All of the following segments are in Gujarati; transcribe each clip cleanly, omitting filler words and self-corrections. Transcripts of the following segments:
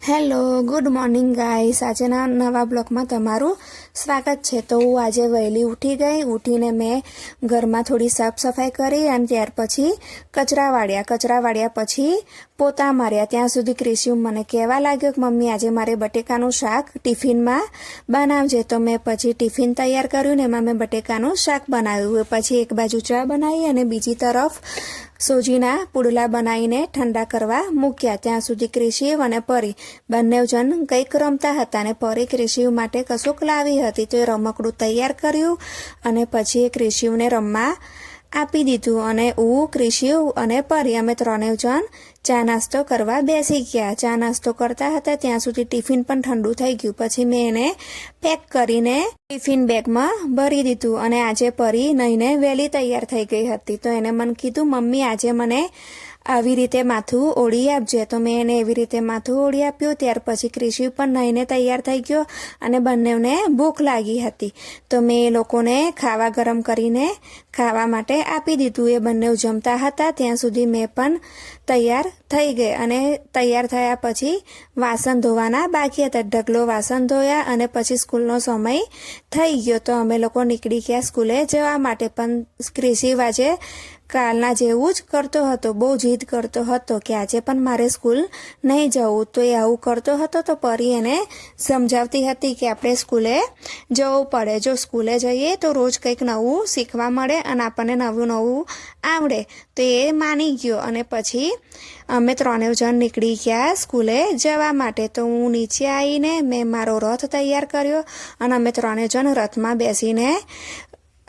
હેલો ગુડ મોર્નિંગ ગાઈસ, આજના નવા બ્લોગમાં તમારું સ્વાગત છે। તો હું આજે વહેલી ઉઠી ગઈ। ઉઠીને મેં ઘરમાં થોડી સાફ સફાઈ કરી અને ત્યાર પછી કચરા વાળ્યા પછી પોતા માર્યા। ત્યાં સુધી ક્રિશિયમ મને કહેવા લાગ્યો કે મમ્મી આજે મારે બટેકાનું શાક ટિફિનમાં બનાવજે। તો મેં પછી ટિફિન તૈયાર કર્યું ને એમાં મેં બટેકાનું શાક બનાવ્યું। પછી એક બાજુ ચા બનાવી અને બીજી તરફ સોજીના પુડલા બનાવીને ઠંડા કરવા મૂક્યા। ત્યાં સુધી ક્રિશિવ અને પરી બંને જણ કંઈક રમતા હતા ને પરી ક્રિશિવ માટે કશુંક લાવી હતી। તો એ રમકડું તૈયાર કર્યું અને પછી એ ક્રિશિવને રમવા આપી દીધું અને હું ક્રિશિવ અને પરી અમે ત્રણેય જણ ચા નાસ્તો કરવા બેસી ગયા। ચા નાસ્તો કરતા હતા ત્યાં સુધી ટિફિન પણ ઠંડુ થઈ ગયું। પછી મેં એને પેક કરીને ટિફિન બેગમાં ભરી દીધું અને આજે પરી નહીને વહેલી તૈયાર થઈ ગઈ હતી। તો એને મને કીધું મમ્મી આજે મને આવી રીતે માથું ઓળી આપજે। તો મેં એને એવી રીતે માથું ઓળી આપ્યું। ત્યાર પછી ક્રિશિવ પણ નહીને તૈયાર થઈ ગયો અને બંનેને ભૂખ લાગી હતી। તો મેં એ લોકોને ખાવા ગરમ કરીને ખાવા માટે આપી દીધું। એ બંને જમતા હતા ત્યાં સુધી મેં પણ તૈયાર થઈ ગઈ અને તૈયાર થયા પછી વાસણ ધોવાના બાકી હતા। ઢગલો વાસણ ધોયા અને પછી સ્કૂલનો સમય થઈ ગયો। તો અમે લોકો નીકળી ગયા સ્કૂલે જવા માટે। પણ ક્રિશિવ આજે કાલના જેવું જ કરતો હતો, બહુ જીદ કરતો હતો કે આજે પણ મારે સ્કૂલ નહીં જવું। તો એ આવું કરતો હતો તો પરી એને સમજાવતી હતી કે આપણે સ્કૂલે જવું પડે, જો સ્કૂલે જઈએ તો રોજ કંઈક નવું શીખવા મળે અને આપણને નવું નવું આવડે। તો એ માની ગયો અને પછી અમે ત્રણેય જણ નીકળી ગયા સ્કૂલે જવા માટે। તો હું નીચે આવીને મેં મારો રથ તૈયાર કર્યો અને અમે ત્રણેય જણ રથમાં બેસીને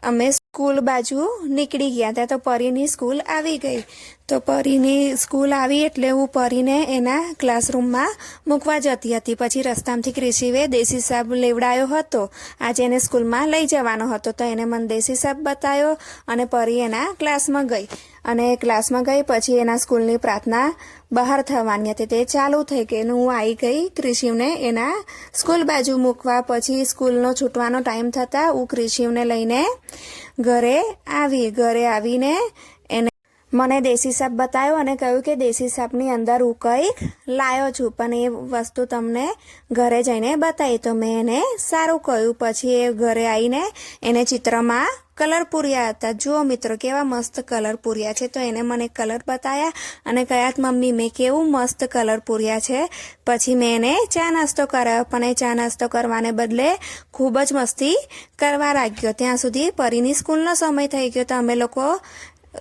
અમે સ્કૂલ બાજુ નીકળી ગયા। ત્યાં તો પરીની સ્કૂલ આવી ગઈ। તો પરીની સ્કૂલ આવી એટલે હું પરીને એના ક્લાસરૂમમાં મૂકવા જતી હતી। પછી રસ્તામાંથી ક્રિશિવે દેશી સાબ લેવડાયો હતો, આજે એને સ્કૂલમાં લઈ જવાનો હતો। તો એને મને દેશી સાબ બતાવ્યો અને પરી એના ક્લાસમાં ગઈ અને ક્લાસમાં ગઈ પછી એના સ્કૂલની પ્રાર્થના બહાર થવાની હતી, તે ચાલુ થઈ ગઈ અને હું આવી ગઈ ક્રિશિવને એના સ્કૂલ બાજુ મૂકવા। પછી સ્કૂલનો છૂટવાનો ટાઈમ થતાં હું ક્રિશિવને લઈને ઘરે આવીને એને મને દેશી સાપ બતાવ્યો અને કહ્યું કે દેશી સાપની અંદર હું કંઈક લાવ્યો છું, પણ એ વસ્તુ તમને ઘરે જઈને બતાવી। તો મેં એને સારું કહ્યું। પછી એ ઘરે આવીને એને ચિત્રમાં કલર પૂર્યા હતા। જુઓ મિત્રો કેવા મસ્ત કલર પૂર્યા છે। તો એને મને કલર બતાવ્યા અને કહ્યા મમ્મી મેં કેવું મસ્ત કલર પૂર્યા છે। પછી મેં એને ચા નાસ્તો કરાવ્યો, પણ એ ચા નાસ્તો કરવાને બદલે ખૂબ જ મસ્તી કરવા લાગ્યો। ત્યાં સુધી પરીની સ્કૂલનો સમય થઈ ગયો। તો અમે લોકો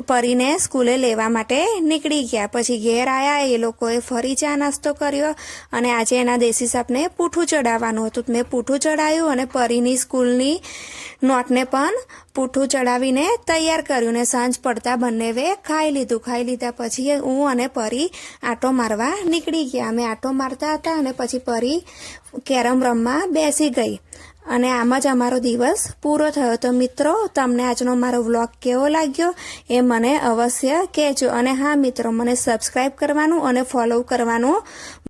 પરીને સ્કૂલે લેવા માટે નીકળી ગયા। પછી ઘેર આવ્યા, એ લોકોએ ફરી ચા નાસ્તો કર્યો અને આજે એના દેશી સાપને પૂઠું ચડાવવાનું હતું। મેં પૂઠું ચડાવ્યું અને પરીની સ્કૂલની નોટને પણ પૂઠું ચડાવીને તૈયાર કર્યું ને સાંજ પડતા બંનેવે ખાઈ લીધા પછી હું અને પરી આંટો મારવા નીકળી ગયા। અમે આંટો મારતા હતા અને પછી પરી કેરમ રમવા બેસી ગઈ અને આમ જ અમારો દિવસ પૂરો થયો। તો મિત્રો તમને આજનો મારો વ્લોગ કેવો લાગ્યો એ મને અવશ્ય કહેજો અને હા મિત્રો મને સબસ્ક્રાઈબ કરવાનું અને ફોલો કરવાનું